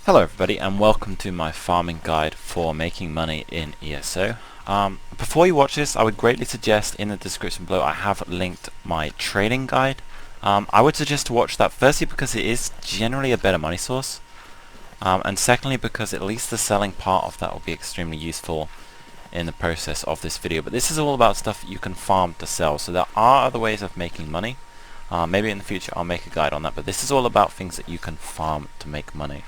Hello everybody and welcome to my farming guide for making money in ESO. Before you watch this, I would greatly suggest in the description below I have linked my trading guide. I would suggest to watch that firstly because it is generally a better money source, and secondly because at least the selling part of that will be extremely useful in the process of this video. But this is all about stuff you can farm to sell, so there are other ways of making money. Maybe in the future I'll make a guide on that, but this is all about things that you can farm to make money.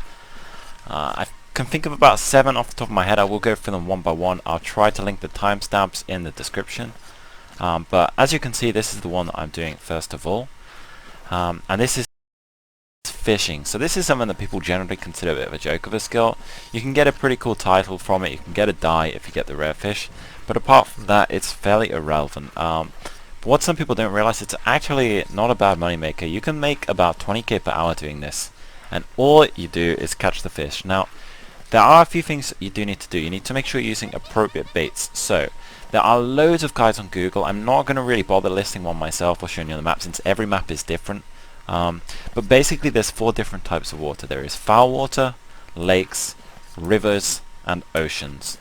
I can think of about 7 off the top of my head. I will go through them one by one. I'll try to link the timestamps in the description. But as you can see, this is the one that I'm doing first of all. And this is fishing. So this is something that people generally consider a bit of a joke of a skill. You can get a pretty cool title from it. You can get a dye if you get the rare fish. But apart from that, it's fairly irrelevant. But what some people don't realize, it's actually not a bad money maker. You can make about 20k per hour doing this. And all you do is catch the fish. Now, there are a few things you do need to do. You need to make sure you're using appropriate baits. So, there are loads of guides on Google. I'm not going to really bother listing one myself or showing you on the map since every map is different. But basically there's 4 different types of water. There is foul water, lakes, rivers, and oceans.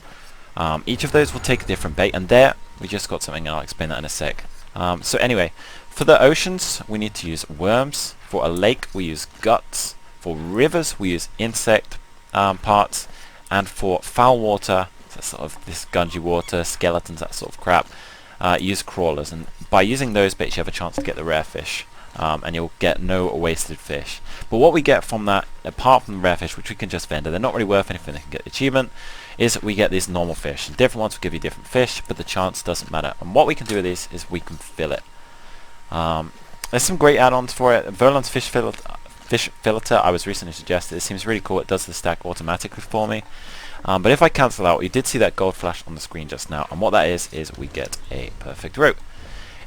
Each of those will take a different bait, and there we just got something. I'll explain that in a sec. So anyway, for the oceans we need to use worms. For a lake we use guts. For rivers we use insect parts, and for foul water, so sort of this gungy water, skeletons, that sort of crap, use crawlers. And by using those baits you have a chance to get the rare fish, and you'll get no wasted fish. But what we get from that, apart from the rare fish, which we can just vendor, they're not really worth anything, they can get the achievement, is we get these normal fish. And different ones will give you different fish, but the chance doesn't matter. And what we can do with these is we can fill it. There's some great add-ons for it. Verlon's fish filter I was recently suggested. It seems really cool. It does the stack automatically for me. But if I cancel out, you did see that gold flash on the screen just now, and what that is we get a perfect rope.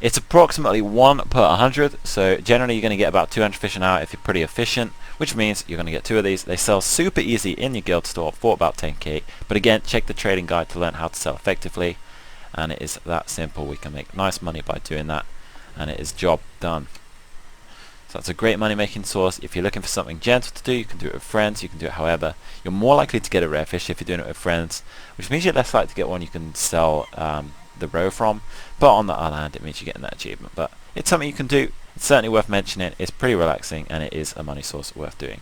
It's approximately 1 per 100, so generally you're going to get about 200 fish an hour if you're pretty efficient, which means you're going to get 2 of these. They sell super easy in your guild store for about 10k, but again, check the trading guide to learn how to sell effectively, and it is that simple. We can make nice money by doing that, and it is job done. So that's a great money making source. If you're looking for something gentle to do, you can do it with friends, you can do it however. You're more likely to get a rare fish if you're doing it with friends, which means you're less likely to get one you can sell the roe from, but on the other hand it means you're getting that achievement. But it's something you can do. It's certainly worth mentioning. It's pretty relaxing, and it is a money source worth doing.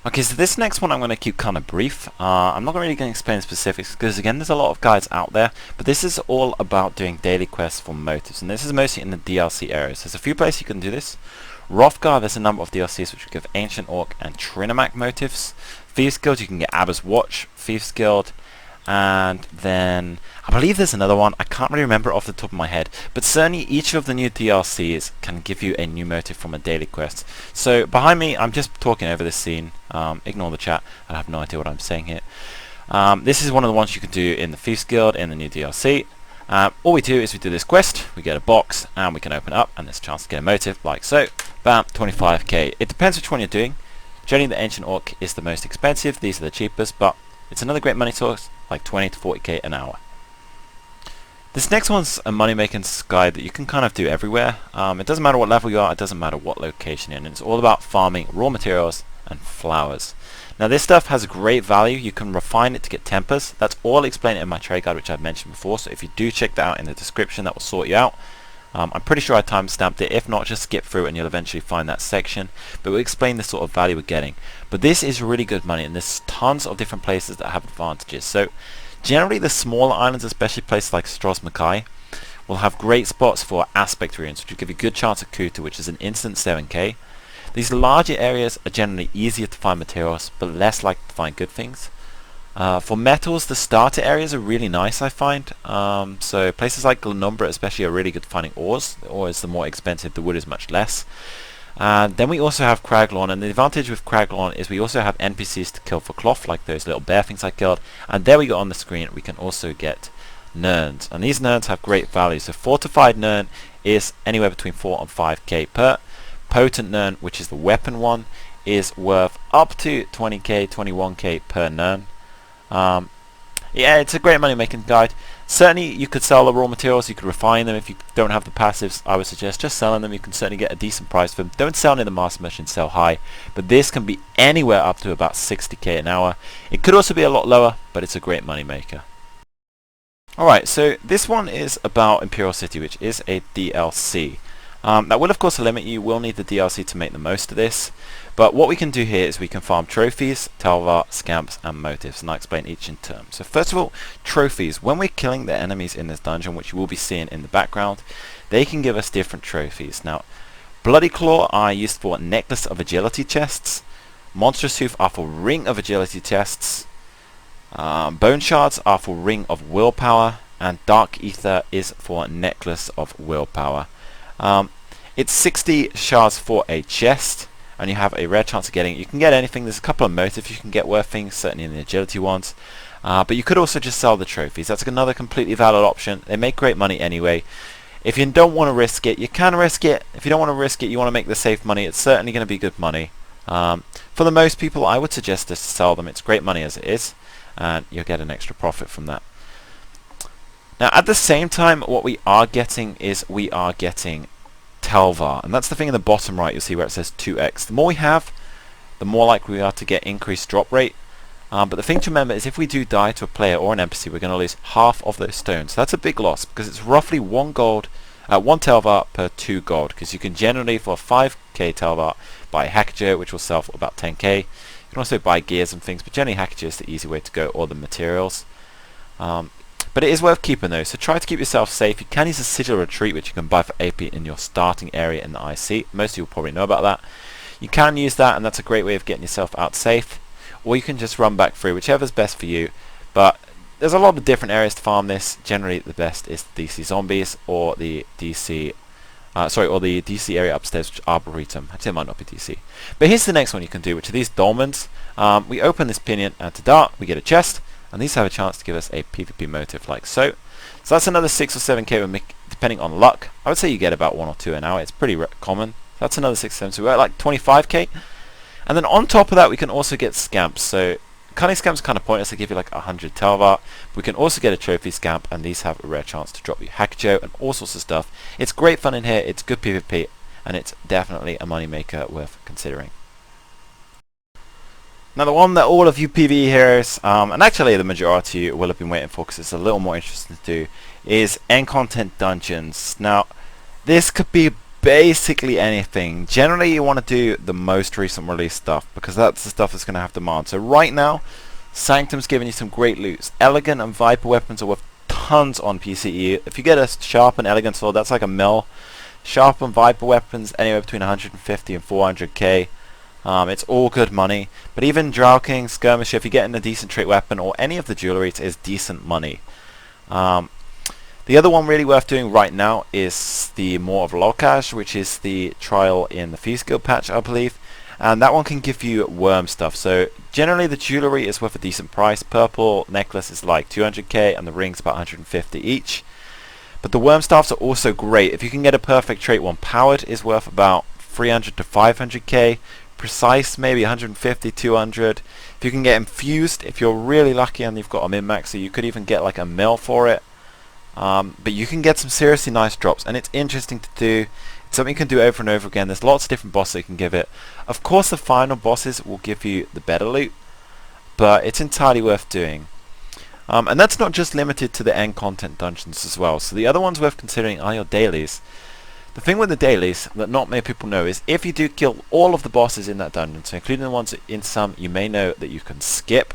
Okay, so this next one I'm going to keep kind of brief. I'm not really going to explain specifics because again there's a lot of guides out there, but this is all about doing daily quests for motives, and this is mostly in the DLC areas. There's a few places you can do this. Hrothgar, there's a number of DLCs which will give Ancient Orc and Trinomac motives. Thieves Guild, you can get Abba's Watch, Thieves Guild, and then I believe there's another one. I can't really remember off the top of my head, but certainly each of the new DLCs can give you a new motive from a daily quest. So behind me, I'm just talking over this scene. Ignore the chat. I have no idea what I'm saying here. This is one of the ones you can do in the Thieves Guild in the new DLC. All we do is we do this quest, we get a box, and we can open it up, and there's a chance to get a motive, like so. Bam, 25k. It depends which one you're doing. Generally the Ancient Orc is the most expensive, these are the cheapest, but it's another great money source, like 20 to 40k an hour. This next one's a money making guide that you can kind of do everywhere. It doesn't matter what level you are, it doesn't matter what location you're in. It's all about farming raw materials and flowers. Now this stuff has great value. You can refine it to get tempers. That's all explained in my trade guide, which I've mentioned before, so if you do check that out in the description, that will sort you out. I'm pretty sure I timestamped it. If not, just skip through it and you'll eventually find that section. But we'll explain the sort of value we're getting. But this is really good money, and there's tons of different places that have advantages. So generally the smaller islands, especially places like Stros Mackay, will have great spots for aspect runes, which will give you a good chance at Kuta, which is an instant 7k. These larger areas are generally easier to find materials, but less likely to find good things. For metals, the starter areas are really nice, I find. So places like Glenumbra especially are really good for finding ores. The ore is the more expensive, the wood is much less. Then we also have Craglorn, and the advantage with Craglorn is we also have NPCs to kill for cloth, like those little bear things I killed. And there we go on the screen, we can also get Nerns. And these Nerns have great value. So Fortified Nern is anywhere between 4 and 5k per. Potent Nern, which is the weapon one, is worth up to 20k, 21k per Nern. Yeah, it's a great money making guide. Certainly you could sell the raw materials, you could refine them. If you don't have the passives, I would suggest just selling them. You can certainly get a decent price for them. Don't sell near the master merchant, sell high. But this can be anywhere up to about 60k an hour. It could also be a lot lower, but it's a great money maker. Alright, so this one is about Imperial City, which is a DLC. That will of course limit you. We'll need the DLC to make the most of this. But what we can do here is we can farm trophies, Talvar, scamps and motives, and I'll explain each in turn. So first of all, trophies. When we're killing the enemies in this dungeon, which you will be seeing in the background, they can give us different trophies. Now, Bloody Claw are used for Necklace of Agility chests, Monstrous Hoof are for Ring of Agility chests, Bone Shards are for Ring of Willpower, and Dark Ether is for Necklace of Willpower. It's 60 shards for a chest, and you have a rare chance of getting it. You can get anything. There's a couple of motives you can get worth things, certainly in the agility ones. But you could also just sell the trophies. That's another completely valid option. They make great money anyway. If you don't want to risk it, you can risk it. If you don't want to risk it, you want to make the safe money, it's certainly going to be good money. For the most people, I would suggest just to sell them. It's great money as it is, and you'll get an extra profit from that. Now, at the same time, what we are getting is we are getting Talvar, and that's the thing in the bottom right. You'll see where it says 2x. The more we have, the more likely we are to get increased drop rate. But the thing to remember is if we do die to a player or an NPC, we're going to lose half of those stones. So that's a big loss because it's roughly 1 Talvar per 2 gold. Because you can generally, for 5k Talvar, buy Hackager, which will sell for about 10k. You can also buy gears and things, but generally Hackager is the easy way to go, or the materials. But it is worth keeping those, so try to keep yourself safe. You can use a Sigil Retreat, which you can buy for AP in your starting area in the IC. Most of you will probably know about that. You can use that, and that's a great way of getting yourself out safe. Or you can just run back through, whichever's best for you. But there's a lot of different areas to farm this. Generally, the best is the DC Zombies or the DC... or the DC area upstairs, which is Arboretum. Actually, it might not be DC. But here's the next one you can do, which are these dolmens. We open this pinion, and to dart, we get a chest. And these have a chance to give us a PvP motive like so. So that's another 6 or 7k depending on luck. I would say you get about 1 or 2 an hour. It's pretty common. That's another 6 or 7, so we're at like 25k. And then on top of that we can also get scamps. So cunning scamps are kind of pointless. They give you like 100 Talvar. We can also get a trophy scamp, and these have a rare chance to drop you Hackajo and all sorts of stuff. It's great fun in here. It's good PvP, and it's definitely a money maker worth considering. Now the one that all of you PvE heroes, and actually the majority will have been waiting for because it's a little more interesting to do, is end content dungeons. Now this could be basically anything. Generally you want to do the most recent release stuff because that's the stuff that's going to have demand. So right now Sanctum's giving you some great loot. Elegant and Viper weapons are worth tons on PCE. If you get a sharp and elegant sword, that's like a mil. Sharp and Viper weapons anywhere between 150 and 400k. It's all good money, but even Drow King, Skirmisher, if you get in a decent trait weapon or any of the jewelry, it is decent money. The other one really worth doing right now is the Maw of Lokash, which is the trial in the Thieves Guild patch, I believe, and that one can give you worm stuff. So generally the jewelry is worth a decent price. Purple necklace is like 200k and the rings about 150 each. But the worm staffs are also great. If you can get a perfect trait one, powered is worth about 300 to 500k. Precise maybe 150, 200. If you can get infused, if you're really lucky and you've got a min-maxer, you could even get like a mil for it. But you can get some seriously nice drops, and it's interesting to do. It's something you can do over and over again. There's lots of different bosses you can give it. Of course the final bosses will give you the better loot, but it's entirely worth doing. And that's not just limited to the end content dungeons as well. So the other ones worth considering are your dailies. The thing with the dailies that not many people know is if you do kill all of the bosses in that dungeon, so including the ones in some you may know that you can skip,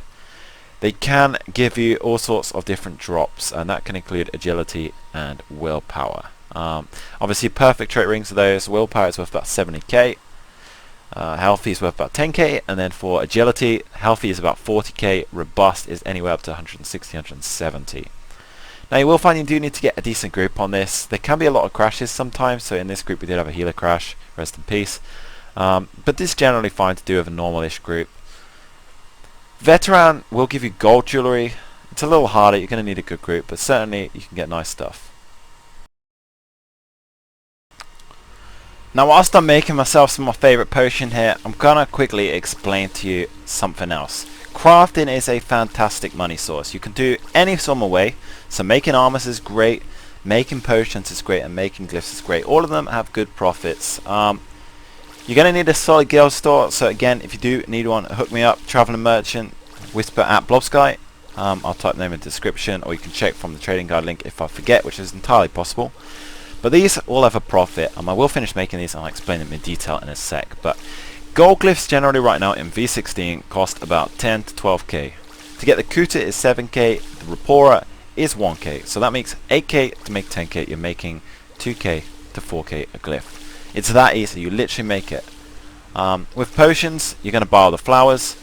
they can give you all sorts of different drops, and that can include agility and willpower. Obviously perfect trait rings are those. Willpower is worth about 70k, healthy is worth about 10k, and then for agility, healthy is about 40k, robust is anywhere up to 160, 170. Now you will find you do need to get a decent group on this. There can be a lot of crashes sometimes, so in this group we did have a healer crash, rest in peace. But this is generally fine to do with a normal-ish group. Veteran will give you gold jewelry. It's a little harder, you're going to need a good group, but certainly you can get nice stuff. Now whilst I'm making myself some of my favourite potion here, I'm going to quickly explain to you something else. crafting is a fantastic money source. You can do any sort of way. So making armors is great, making potions is great, and making glyphs is great. All of them have good profits. You're going to need a solid guild store. So again, if you do need one, hook me up. Traveling Merchant, whisper at Blobs. I'll type the name in the description, or you can check from the trading guide link if I forget, which is entirely possible. But these all have a profit. I will finish making these and I'll explain them in detail in a sec. But gold glyphs generally right now in V16 cost about 10 to 12k. To get the Kuta is 7k, the Rapora is 1k. So that makes 8k to make 10k. You're making 2k to 4k a glyph. It's that easy, you literally make it. With potions, you're going to buy all the flowers.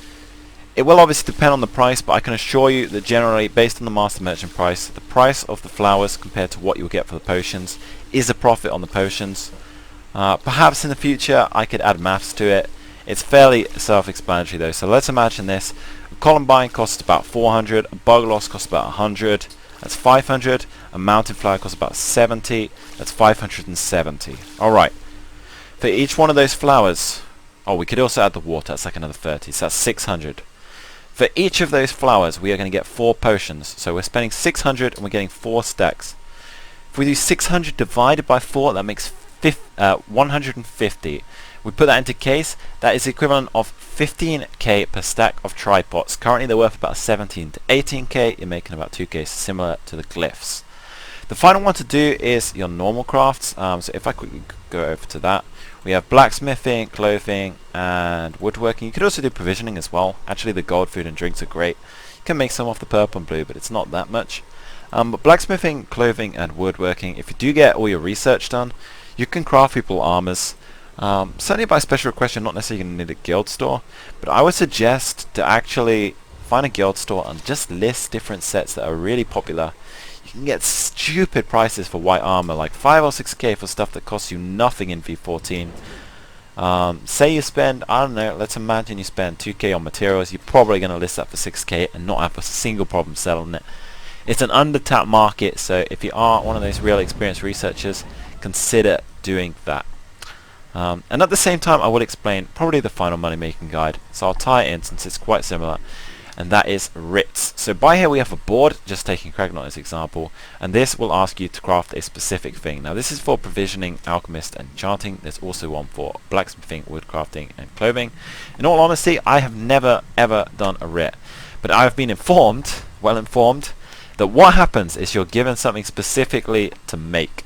It will obviously depend on the price, but I can assure you that generally, based on the Master Merchant price, the price of the flowers compared to what you'll get for the potions is a profit on the potions. Perhaps in the future I could add maths to it. It's fairly self-explanatory though, so let's imagine this. A Columbine costs about 400, a Bug Loss costs about 100, that's 500, a Mountain Flower costs about 70, that's 570. Alright, for each one of those flowers, oh, we could also add the water, that's like another 30, so that's 600. For each of those flowers we are going to get 4 potions, so we're spending 600 and we're getting 4 stacks. If we do 600 divided by 4, that makes 150. We put that into case, that is the equivalent of 15k per stack of tripods. Currently they're worth about 17 to 18k, you're making about 2k, similar to the glyphs. The final one to do is your normal crafts, so if I quickly go over to that, we have blacksmithing, clothing, and woodworking. You could also do provisioning as well. Actually the gold food and drinks are great. You can make some off the purple and blue, but it's not that much. But blacksmithing, clothing, and woodworking, if you do get all your research done, you can craft people armors. Certainly by special request, you're not necessarily going to need a guild store, but I would suggest to actually find a guild store and just list different sets that are really popular. You can get stupid prices for white armor, like 5 or 6k for stuff that costs you nothing in V14. Say you spend, I don't know, let's imagine you spend 2k on materials, you're probably going to list that for 6k and not have a single problem selling it. It's an under-tapped market, so if you are one of those really experienced researchers, consider doing that. And at the same time I will explain probably the final money making guide, so I'll tie it in since it's quite similar, and that is writs. So by here we have a board, just taking Cragnot as example, and this will ask you to craft a specific thing. Now this is for provisioning, alchemist, and enchanting. There's also one for blacksmithing, woodcrafting, and clothing. In all honesty, I have never ever done a writ, but I have been informed, well informed, that what happens is you're given something specifically to make.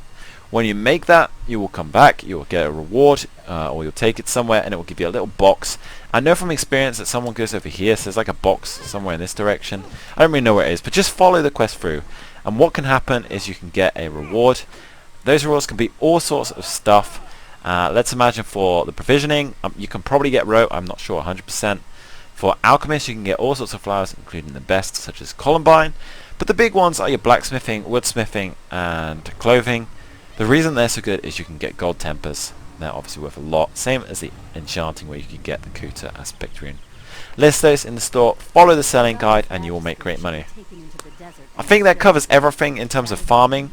When you make that, you will come back, you will get a reward, or you'll take it somewhere and it will give you a little box. I know from experience that someone goes over here, so there's like a box somewhere in this direction. I don't really know where it is, but just follow the quest through. And what can happen is you can get a reward. Those rewards can be all sorts of stuff. Let's imagine for the provisioning, you can probably get rope, I'm not sure 100%. For alchemists, you can get all sorts of flowers, including the best, such as Columbine. But the big ones are your blacksmithing, woodsmithing, and clothing. The reason they're so good is you can get gold tempers. They're obviously worth a lot. Same as the enchanting, where you can get the Kuta aspect rune. List those in the store, follow the selling guide, and you will make great money. I think that covers everything in terms of farming.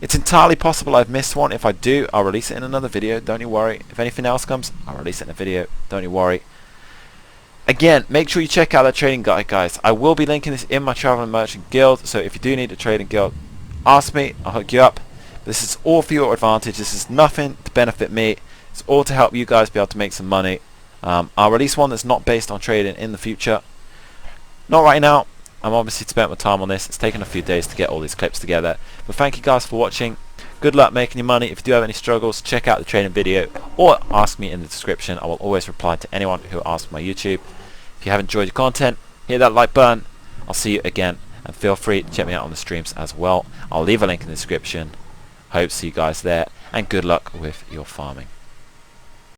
It's entirely possible I've missed one. If I do, I'll release it in another video, don't you worry. If anything else comes, I'll release it in a video, don't you worry. Again, make sure you check out that trading guide, guys. I will be linking this in my Traveling Merchant Guild, so if you do need a trading guild, ask me, I'll hook you up. This is all for your advantage. This is nothing to benefit me. It's all to help you guys be able to make some money. I'll release one that's not based on trading in the future. Not right now. I'm obviously spent my time on this. It's taken a few days to get all these clips together. But thank you guys for watching. Good luck making your money. If you do have any struggles, check out the trading video or ask me in the description. I will always reply to anyone who asks my YouTube. If you have enjoyed the content, hit that like button. I'll see you again. And feel free to check me out on the streams as well. I'll leave a link in the description. Hope to see you guys there. And good luck with your farming.